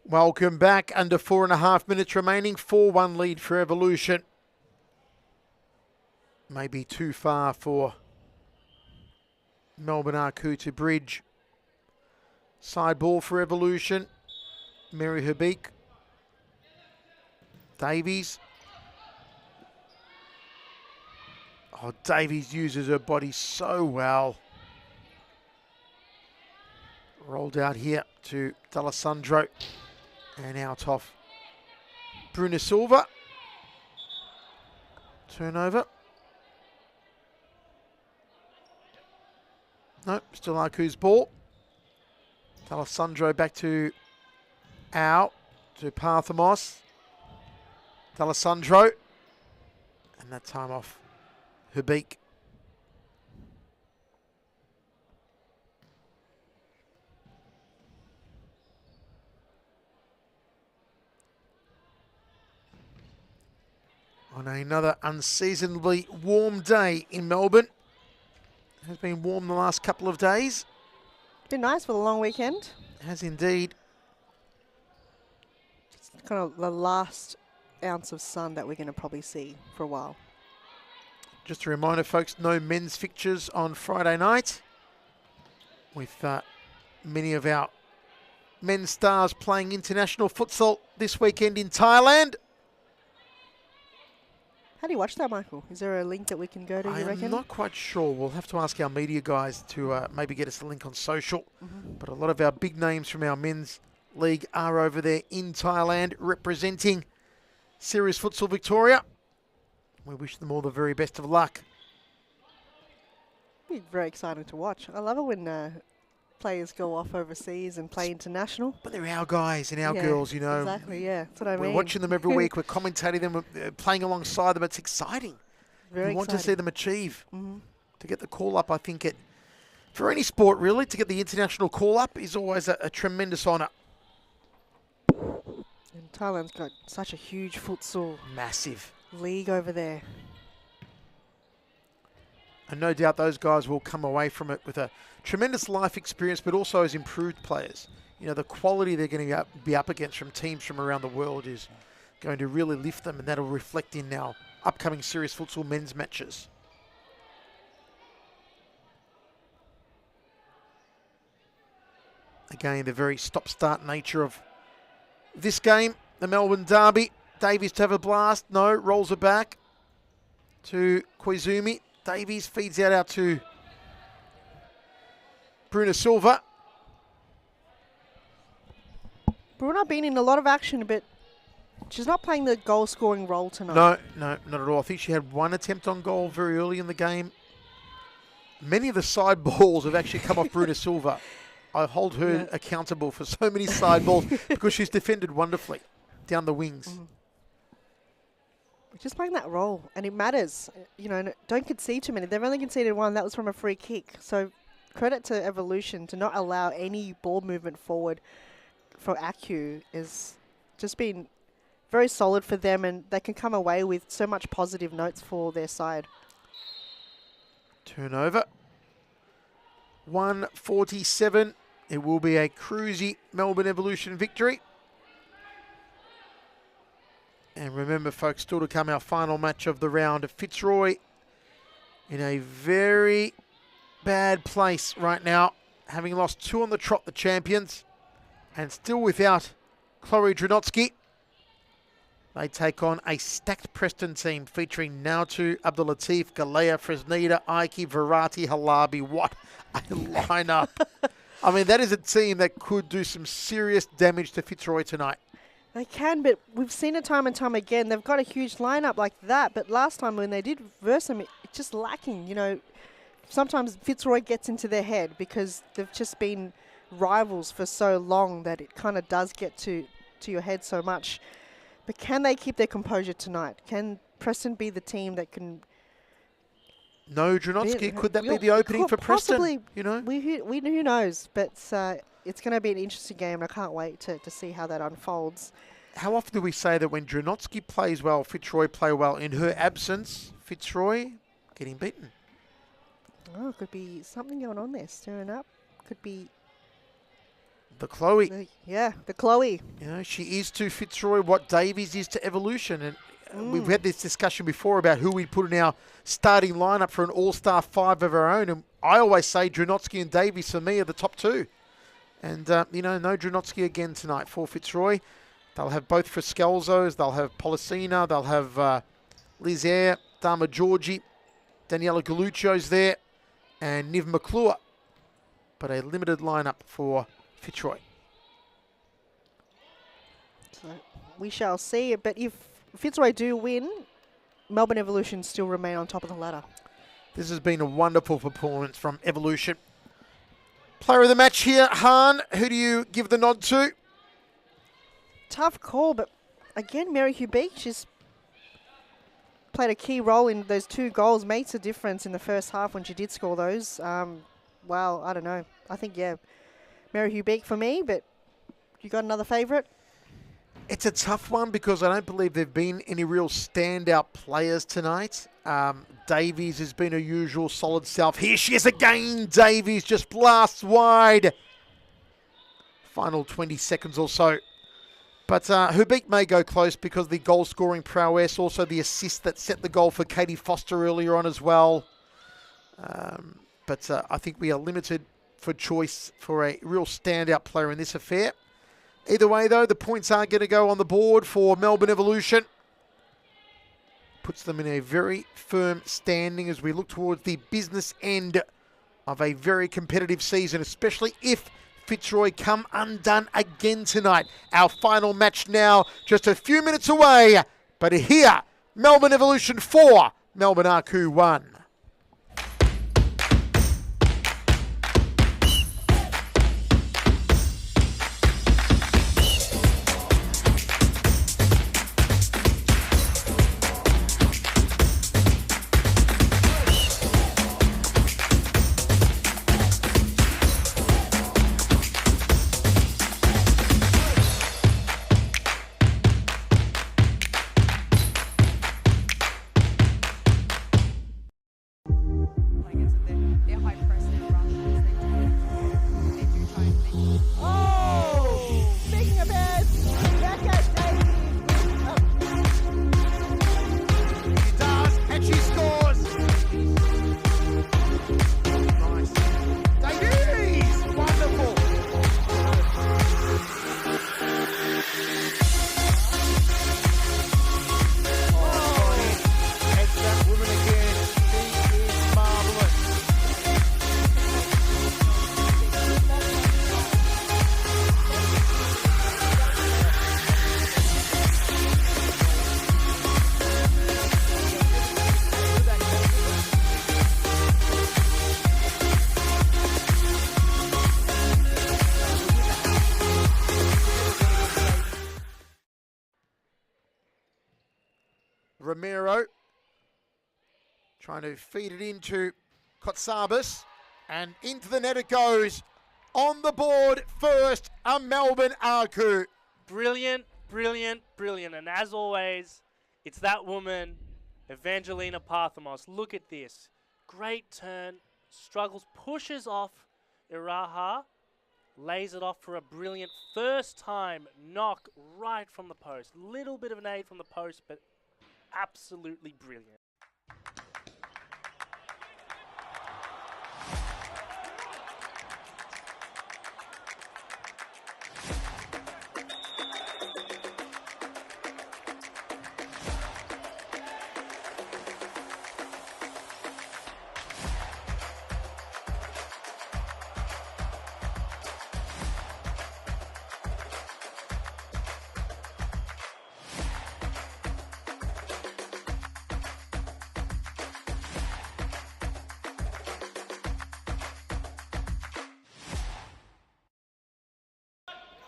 Welcome back. Under 4.5 minutes remaining. 4-1 lead for Evolution. Maybe too far for Melbourne Arku to bridge. Side ball for Evolution. Mary Habik. Davies. Oh, Davies uses her body so well. Rolled out here to D'Alessandro. And out off Bruna Silva. Turnover. Nope, still Aku's ball. D'Alessandro back to Au, to Parthamos. D'Alessandro. And that time off Habik. On another unseasonably warm day in Melbourne. It has been warm the last couple of days. Been nice for the long weekend. It has indeed. It's kind of the last ounce of sun that we're going to probably see for a while. Just a reminder, folks, no men's fixtures on Friday night. With many of our men's stars playing international futsal this weekend in Thailand. How do you watch that, Michael? Is there a link that we can go to, you reckon? I'm not quite sure. We'll have to ask our media guys to maybe get us a link on social. But a lot of our big names from our men's league are over there in Thailand representing Series Futsal Victoria. We wish them all the very best of luck. It's very exciting to watch. I love it when players go off overseas and play international. But they're our guys and our girls, you know. Exactly, yeah. That's what I mean. We're watching them every week. We're commentating them, playing alongside them. It's exciting. Very we want exciting to see them achieve. To get the call up, I think for any sport really, to get the international call up is always a tremendous honour. And Thailand's got such a huge futsal Massive league over there. And no doubt those guys will come away from it with a tremendous life experience, but also as improved players. You know, the quality they're going to be up against from teams from around the world is going to really lift them, and that'll reflect in our upcoming Series Futsal men's matches. Again, the very stop-start nature of this game, the Melbourne derby. Davies to have a blast. No, rolls it back to Koizumi. Davies feeds out to Bruna Silva. Bruna been in a lot of action, but she's not playing the goal-scoring role tonight. No, not at all. I think she had one attempt on goal very early in the game. Many of the side balls have actually come off Bruna Silva. I hold her accountable for so many side balls because she's defended wonderfully down the wings. Just playing that role, and it matters. You know, don't concede too many. They've only conceded one. That was from a free kick. So credit to Evolution to not allow any ball movement forward for ACU is just been very solid for them, and they can come away with so much positive notes for their side. Turnover. 147. It will be a cruisy Melbourne Evolution victory. And remember, folks, still to come our final match of the round. Fitzroy in a very bad place right now, having lost 2 on the trot, the champions, and still without Chloe Dranotsky. They take on a stacked Preston team featuring Nautu, Abdulatif, Galea, Fresneda, Aiki, Verati, Halabi. What a lineup. I mean, that is a team that could do some serious damage to Fitzroy tonight. They can, but we've seen it time and time again. They've got a huge lineup like that, but last time when they did verse them, it's just lacking. You know, sometimes Fitzroy gets into their head because they've just been rivals for so long that it kind of does get to your head so much. But can they keep their composure tonight? Can Preston be the team that can... No, Dranotsky, could that be the opening for possibly, Preston? You know, who knows? But it's going to be an interesting game, and I can't wait to see how that unfolds. How often do we say that when Dranotsky plays well, Fitzroy play well? In her absence, Fitzroy getting beaten. Oh, could be something going on there, stirring up. Could be the Chloe. The Chloe. You know, she is to Fitzroy what Davies is to Evolution, and we've had this discussion before about who we'd put in our starting lineup for an all-star 5 of our own. And I always say Dranotsky and Davies for me are the top 2. And, you know, no Dranotsky again tonight for Fitzroy. They'll have both Friskelzos. They'll have Policina. They'll have Liz Eyre, Dharma Georgie, Daniela Galuccio's there, and Niv McClure. But a limited lineup for Fitzroy. So we shall see. But if Fitzroy do win, Melbourne Evolution still remain on top of the ladder. This has been a wonderful performance from Evolution. Player of the match here, Hahn. Who do you give the nod to? Tough call, but again, Mary Hubeek, she's played a key role in those 2 goals, makes a difference in the first half when she did score those. Well, I don't know. I think, Mary Hubeek for me, but you got another favourite? It's a tough one because I don't believe there have been any real standout players tonight. Davies has been a usual solid self. Here she is again. Davies just blasts wide. Final 20 seconds or so. But Hubeek may go close because the goal-scoring prowess, also the assist that set the goal for Katie Foster earlier on as well. But I think we are limited for choice for a real standout player in this affair. Either way, though, the points are going to go on the board for Melbourne Evolution. Puts them in a very firm standing as we look towards the business end of a very competitive season, especially if Fitzroy come undone again tonight. Our final match now, just a few minutes away. But here, Melbourne Evolution 4, Melbourne Aku 1. Romero. Trying to feed it into Kotsabis. And into the net it goes. On the board first, a Melbourne Aku. Brilliant, brilliant, brilliant. And as always, it's that woman, Evangelina Parthamos. Look at this. Great turn. Struggles, pushes off Iraha. Lays it off for a brilliant first time knock right from the post. Little bit of an aid from the post, but absolutely brilliant.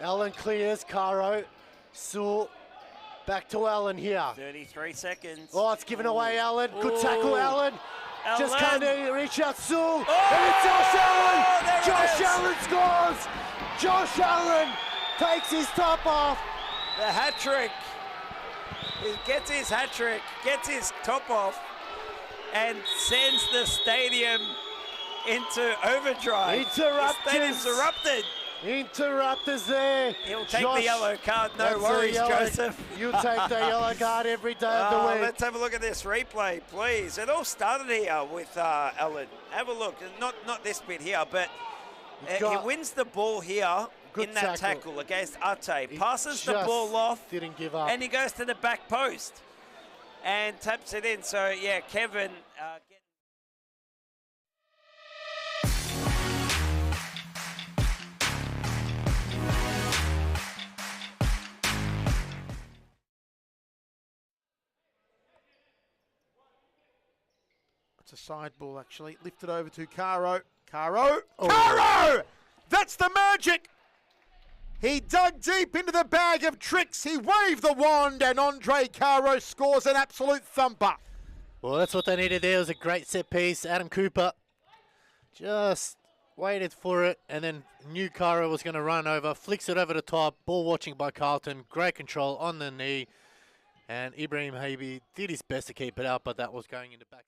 Allen clears, Caro. Sewell, back to Allen here. 33 seconds. Oh, it's given away, Allen. Good tackle, Allen. Just Allen. can't reach out, Sewell. Oh, And it's Josh Allen. there it Josh is. Allen scores. Josh Allen takes his top off. The hat trick. He gets his hat trick, gets his top off, and sends the stadium into overdrive. Interrupters. The stadium's erupted. Interrupters there. He'll take Josh, the yellow card, no that's a worries, yellow- Joseph. You take the yellow card every day of the week. Let's have a look at this replay, please. It all started here with Allen. Have a look. Not this bit here, but he wins the ball here Good in that tackle against Ate. Passes the ball off, Didn't give up. and he goes to the back post and taps it in. So, yeah, Kevin... It's a side ball, actually. Lifted over to Caro. Caro! Oh. Caro! That's the magic! He dug deep into the bag of tricks. He waved the wand, and Andre Caro scores an absolute thumper. Well, that's what they needed there. It was a great set piece. Adam Cooper just waited for it, and then knew Caro was going to run over. Flicks it over the top. Ball watching by Carlton. Great control on the knee. And Ibrahim Habib did his best to keep it out, but that was going in the back.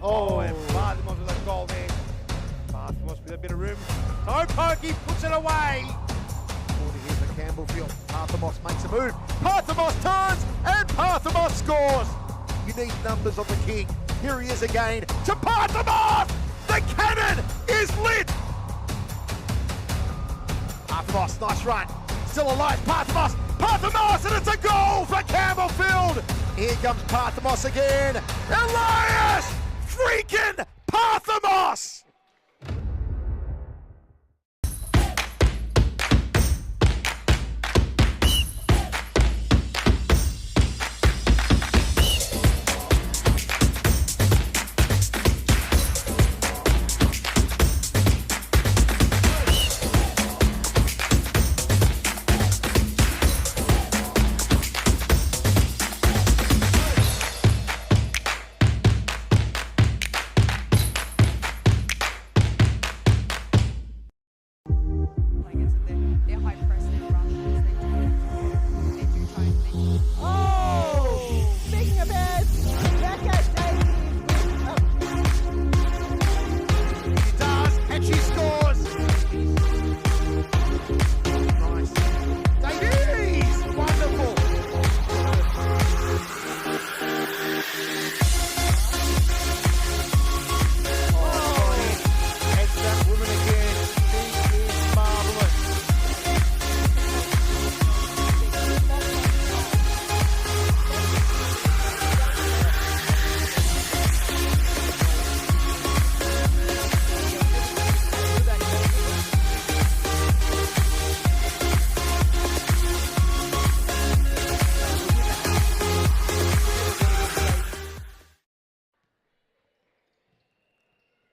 Oh, and Parthamos with a goal there. Parthamos with a bit of room. No pokey, puts it away. Corner here for Campbellfield. Parthamos makes a move. Parthamos turns, and Parthamos scores. You need numbers on the king. Here he is again to Parthamos. The cannon is lit. Parthamos, nice run. Still alive, Parthamos. Parthamos, and it's a goal for Campbellfield. Here comes Parthamos again. Elias freaking Parthamos.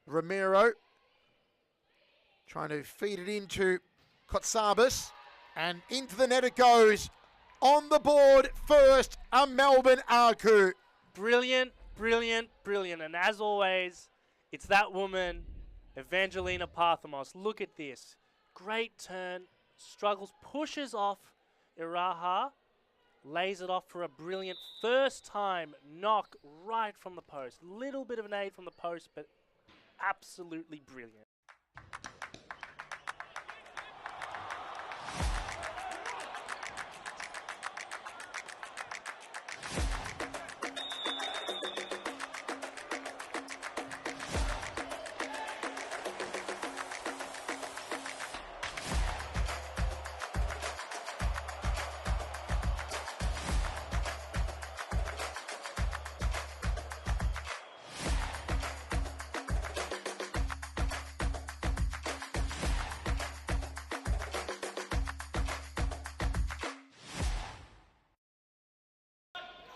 Romero trying to feed it into Kotsabis, and into the net it goes. On the board first, a Melbourne Aku. Brilliant, brilliant, brilliant. And as always, it's that woman, Evangelina Parthamos. Look at this. Great turn, struggles, pushes off Iraha, lays it off for a brilliant first time knock right from the post. Little bit of an aid from the post, but absolutely brilliant.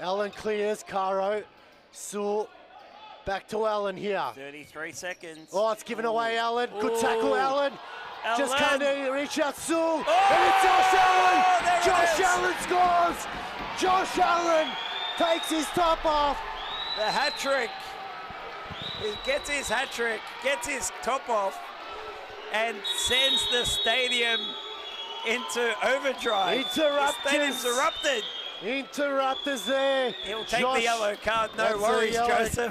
Allen clears, Caro. Sewell, back to Allen here. 33 seconds. Oh, it's given away, Allen. Good tackle, Allen. Just Allen. can't reach out, Sewell. Oh! And it's Josh Allen. There it Josh is. Allen scores. Josh Allen takes his top off. The hat trick. He gets his hat trick, gets his top off, and sends the stadium into overdrive. Interrupters. The stadium's erupted. Interrupters there. He'll take Josh, the yellow card, no that's a worries, yellow. Joseph.